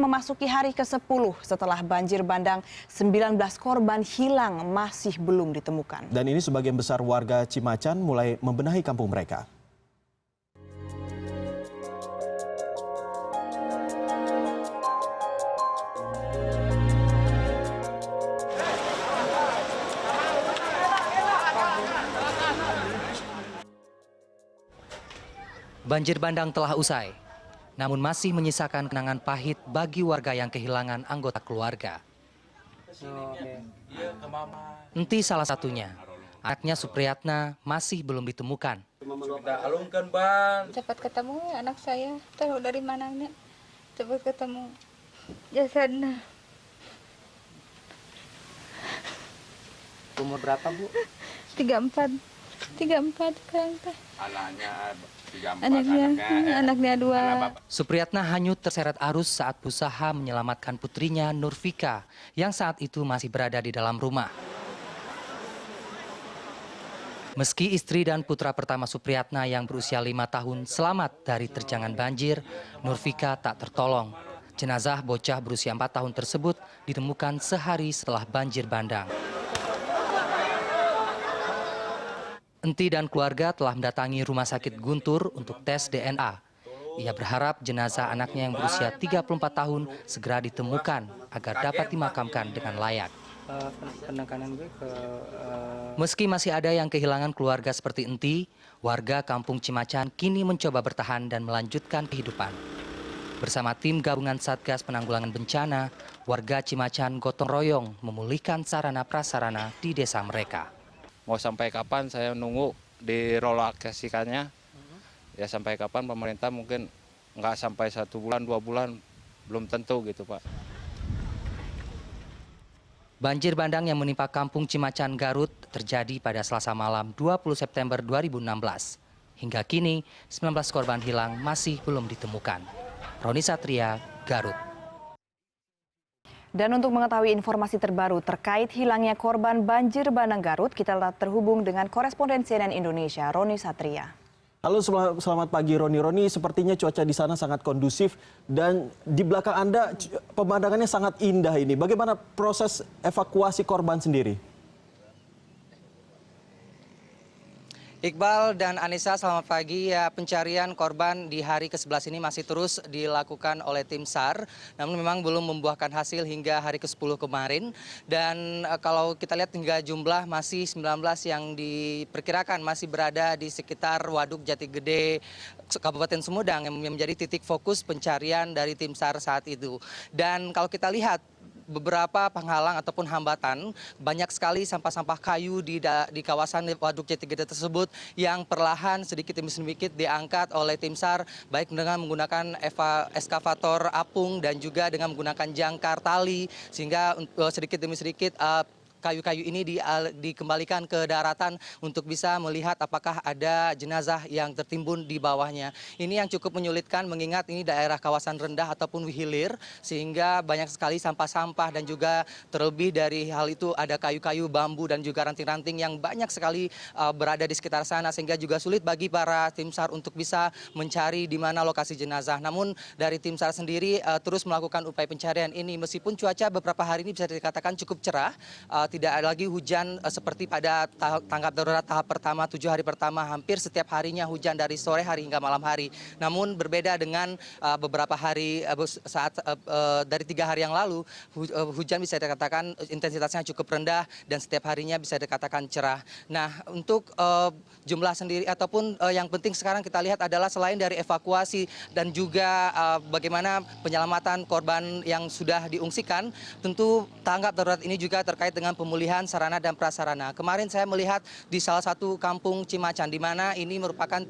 Memasuki hari ke-10 setelah banjir bandang, 19 korban hilang masih belum ditemukan. Dan ini sebagian besar warga Cimacan mulai membenahi kampung mereka. Banjir bandang telah usai, namun masih menyisakan kenangan pahit bagi warga yang kehilangan anggota keluarga. Enti salah satunya, anaknya Supriyatna masih belum ditemukan. Cepat ketemu ya anak saya, tahu dari mananya, cepat ketemu jasadnya. Umur berapa, Bu? 34 sekarang teh. Anaknya 2. Supriyatna hanyut terseret arus saat berusaha menyelamatkan putrinya Nurvika yang saat itu masih berada di dalam rumah. Meski istri dan putra pertama Supriyatna yang berusia 5 tahun selamat dari terjangan banjir, Nurvika tak tertolong. Jenazah bocah berusia 4 tahun tersebut ditemukan sehari setelah banjir bandang. Enti dan keluarga telah mendatangi Rumah Sakit Guntur untuk tes DNA. Ia berharap jenazah anaknya yang berusia 34 tahun segera ditemukan agar dapat dimakamkan dengan layak. Meski masih ada yang kehilangan keluarga seperti Enti, warga Kampung Cimacan kini mencoba bertahan dan melanjutkan kehidupan. Bersama tim gabungan Satgas Penanggulangan Bencana, warga Cimacan gotong royong memulihkan sarana prasarana di desa mereka. Mau sampai kapan saya nunggu direlokasikannya, ya sampai kapan pemerintah mungkin nggak sampai 1 bulan, 2 bulan, belum tentu gitu Pak. Banjir bandang yang menimpa Kampung Cimacan Garut terjadi pada Selasa malam 20 September 2016. Hingga kini 19 korban hilang masih belum ditemukan. Roni Satria, Garut. Dan untuk mengetahui informasi terbaru terkait hilangnya korban banjir bandang Garut, kita telah terhubung dengan koresponden CNN Indonesia, Roni Satria. Halo, selamat pagi Roni. Roni, sepertinya cuaca di sana sangat kondusif dan di belakang Anda pemandangannya sangat indah ini. Bagaimana proses evakuasi korban sendiri? Iqbal dan Anissa, selamat pagi. Ya, pencarian korban di hari ke-11 ini masih terus dilakukan oleh tim SAR, namun memang belum membuahkan hasil hingga hari ke-10 kemarin. Dan kalau kita lihat hingga jumlah masih 19 yang diperkirakan masih berada di sekitar Waduk Jatigede, Kabupaten Sumedang, yang menjadi titik fokus pencarian dari tim SAR saat itu. Dan kalau kita lihat beberapa penghalang ataupun hambatan, banyak sekali sampah-sampah kayu di kawasan Waduk Jatigede tersebut yang perlahan sedikit demi sedikit diangkat oleh tim SAR, baik dengan menggunakan eskavator apung dan juga dengan menggunakan jangkar tali, sehingga sedikit demi sedikit kayu-kayu ini dikembalikan ke daratan untuk bisa melihat apakah ada jenazah yang tertimbun di bawahnya. Ini yang cukup menyulitkan mengingat ini daerah kawasan rendah ataupun hilir, sehingga banyak sekali sampah-sampah dan juga terlebih dari hal itu ada kayu-kayu, bambu dan juga ranting-ranting yang banyak sekali berada di sekitar sana, sehingga juga sulit bagi para tim SAR untuk bisa mencari di mana lokasi jenazah. Namun dari tim SAR sendiri terus melakukan upaya pencarian ini meskipun cuaca beberapa hari ini bisa dikatakan cukup cerah. Tidak ada lagi hujan seperti pada tanggap darurat tahap pertama 7 hari pertama, hampir setiap harinya hujan dari sore hari hingga malam hari. Namun berbeda dengan beberapa hari saat dari 3 hari yang lalu, hujan bisa dikatakan intensitasnya cukup rendah dan setiap harinya bisa dikatakan cerah. Nah, untuk jumlah sendiri ataupun yang penting sekarang kita lihat adalah selain dari evakuasi dan juga bagaimana penyelamatan korban yang sudah diungsikan, tentu tanggap darurat ini juga terkait dengan pemulihan sarana dan prasarana. Kemarin saya melihat di salah satu kampung Cimacan, di mana ini merupakan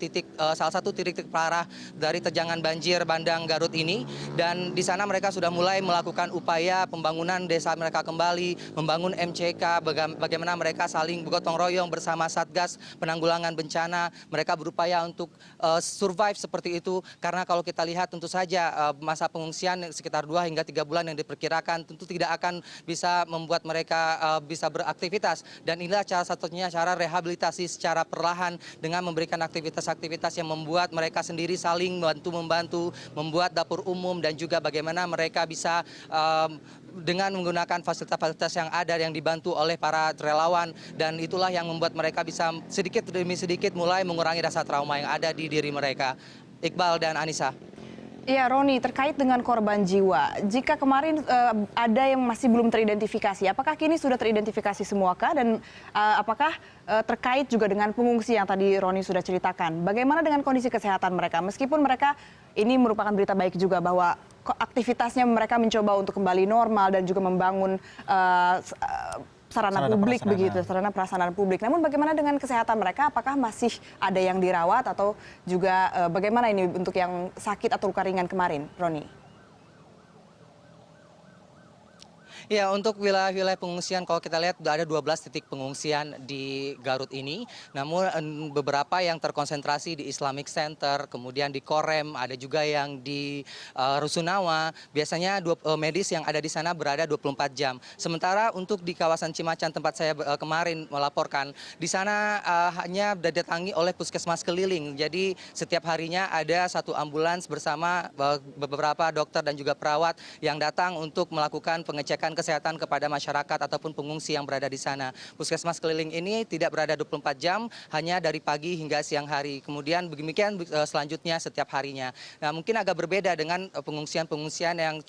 salah satu titik parah dari terjangan banjir bandang Garut ini, dan di sana mereka sudah mulai melakukan upaya pembangunan desa mereka kembali, membangun MCK, bagaimana mereka saling bergotong royong bersama Satgas Penanggulangan Bencana. Mereka berupaya untuk survive seperti itu, karena kalau kita lihat tentu saja masa pengungsian sekitar 2 hingga 3 bulan yang diperkirakan tentu tidak akan bisa membuat mereka bisa beraktivitas. Dan inilah salah satunya cara rehabilitasi secara perlahan dengan memberikan aktivitas-aktivitas yang membuat mereka sendiri saling membantu, membuat dapur umum, dan juga bagaimana mereka bisa dengan menggunakan fasilitas-fasilitas yang ada yang dibantu oleh para relawan, dan itulah yang membuat mereka bisa sedikit demi sedikit mulai mengurangi rasa trauma yang ada di diri mereka. Iqbal dan Anissa. Iya, Roni, terkait dengan korban jiwa, jika kemarin ada yang masih belum teridentifikasi, apakah kini sudah teridentifikasi semuakah, dan apakah terkait juga dengan pengungsi yang tadi Roni sudah ceritakan, bagaimana dengan kondisi kesehatan mereka? Meskipun mereka, ini merupakan berita baik juga bahwa aktivitasnya mereka mencoba untuk kembali normal dan juga membangun sarana publik begitu, sarana prasarana publik. Namun bagaimana dengan kesehatan mereka? Apakah masih ada yang dirawat atau juga bagaimana ini untuk yang sakit atau luka ringan kemarin, Roni? Ya, untuk wilayah-wilayah pengungsian, kalau kita lihat ada 12 titik pengungsian di Garut ini. Namun beberapa yang terkonsentrasi di Islamic Center, kemudian di Korem, ada juga yang di Rusunawa. Biasanya medis yang ada di sana berada 24 jam. Sementara untuk di kawasan Cimacan tempat saya kemarin melaporkan, di sana hanya didatangi oleh puskesmas keliling. Jadi setiap harinya ada satu ambulans bersama beberapa dokter dan juga perawat yang datang untuk melakukan pengecekan kesehatan kepada masyarakat ataupun pengungsi yang berada di sana. Puskesmas keliling ini tidak berada 24 jam, hanya dari pagi hingga siang hari. Kemudian demikian selanjutnya setiap harinya. Nah, mungkin agak berbeda dengan pengungsian-pengungsian yang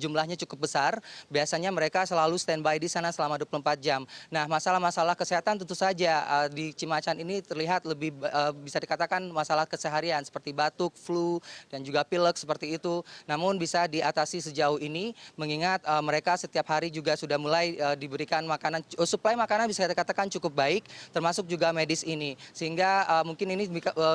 jumlahnya cukup besar. Biasanya mereka selalu standby di sana selama 24 jam. Nah, masalah-masalah kesehatan tentu saja di Cimacan ini terlihat lebih bisa dikatakan masalah keseharian seperti batuk, flu, dan juga pilek seperti itu. Namun bisa diatasi sejauh ini mengingat mereka setiap hari juga sudah mulai diberikan makanan, suplai makanan bisa dikatakan cukup baik, termasuk juga medis ini. Sehingga mungkin ini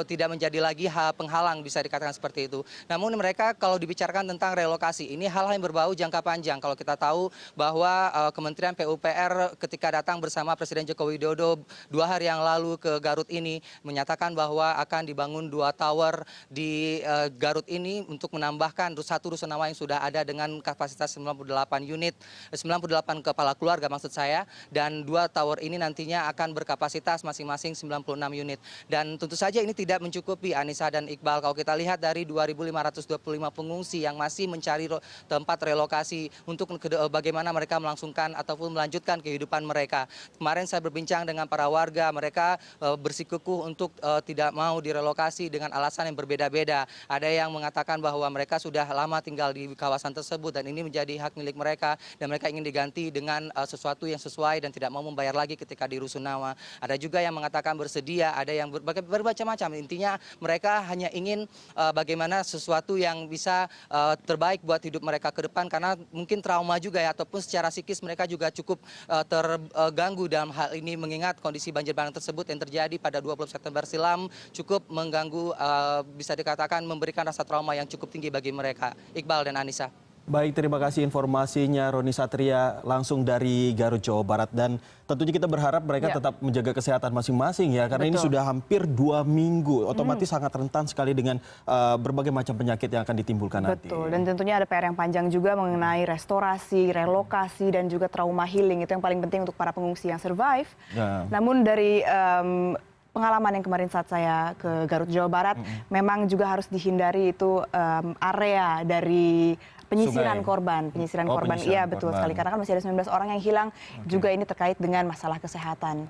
tidak menjadi lagi penghalang bisa dikatakan seperti itu. Namun mereka kalau dibicarakan tentang relokasi, ini hal yang berbau jangka panjang. Kalau kita tahu bahwa Kementerian PUPR ketika datang bersama Presiden Joko Widodo 2 hari yang lalu ke Garut ini, menyatakan bahwa akan dibangun 2 tower di Garut ini untuk menambahkan satu rusunawa yang sudah ada dengan kapasitas 98 unit. 98 kepala keluarga maksud saya, dan 2 tower ini nantinya akan berkapasitas masing-masing 96 unit. Dan tentu saja ini tidak mencukupi, Anissa dan Iqbal. Kalau kita lihat dari 2.525 pengungsi yang masih mencari tempat relokasi untuk bagaimana mereka melangsungkan ataupun melanjutkan kehidupan mereka. Kemarin saya berbincang dengan para warga, mereka bersikukuh untuk tidak mau direlokasi dengan alasan yang berbeda-beda. Ada yang mengatakan bahwa mereka sudah lama tinggal di kawasan tersebut dan ini menjadi hak milik mereka, dan mereka ingin diganti dengan sesuatu yang sesuai dan tidak mau membayar lagi ketika di Rusunawa. Ada juga yang mengatakan bersedia, ada yang bermacam-macam. Intinya mereka hanya ingin bagaimana sesuatu yang bisa terbaik buat hidup mereka ke depan, karena mungkin trauma juga ya, ataupun secara psikis mereka juga cukup terganggu dalam hal ini, mengingat kondisi banjir bandang tersebut yang terjadi pada 20 September silam cukup mengganggu, bisa dikatakan memberikan rasa trauma yang cukup tinggi bagi mereka. Iqbal dan Anissa. Baik, terima kasih informasinya Roni Satria langsung dari Garut, Jawa Barat. Dan tentunya kita berharap mereka tetap menjaga kesehatan masing-masing ya, karena ini sudah hampir 2 minggu, otomatis sangat rentan sekali dengan berbagai macam penyakit yang akan ditimbulkan nanti. Betul, dan tentunya ada PR yang panjang juga mengenai restorasi, relokasi, dan juga trauma healing. Itu yang paling penting untuk para pengungsi yang survive. Namun dari pengalaman yang kemarin saat saya ke Garut, Jawa Barat, memang juga harus dihindari itu area dari penyisiran korban, iya betul sekali, karena kan masih ada 19 orang yang hilang, juga ini terkait dengan masalah kesehatan.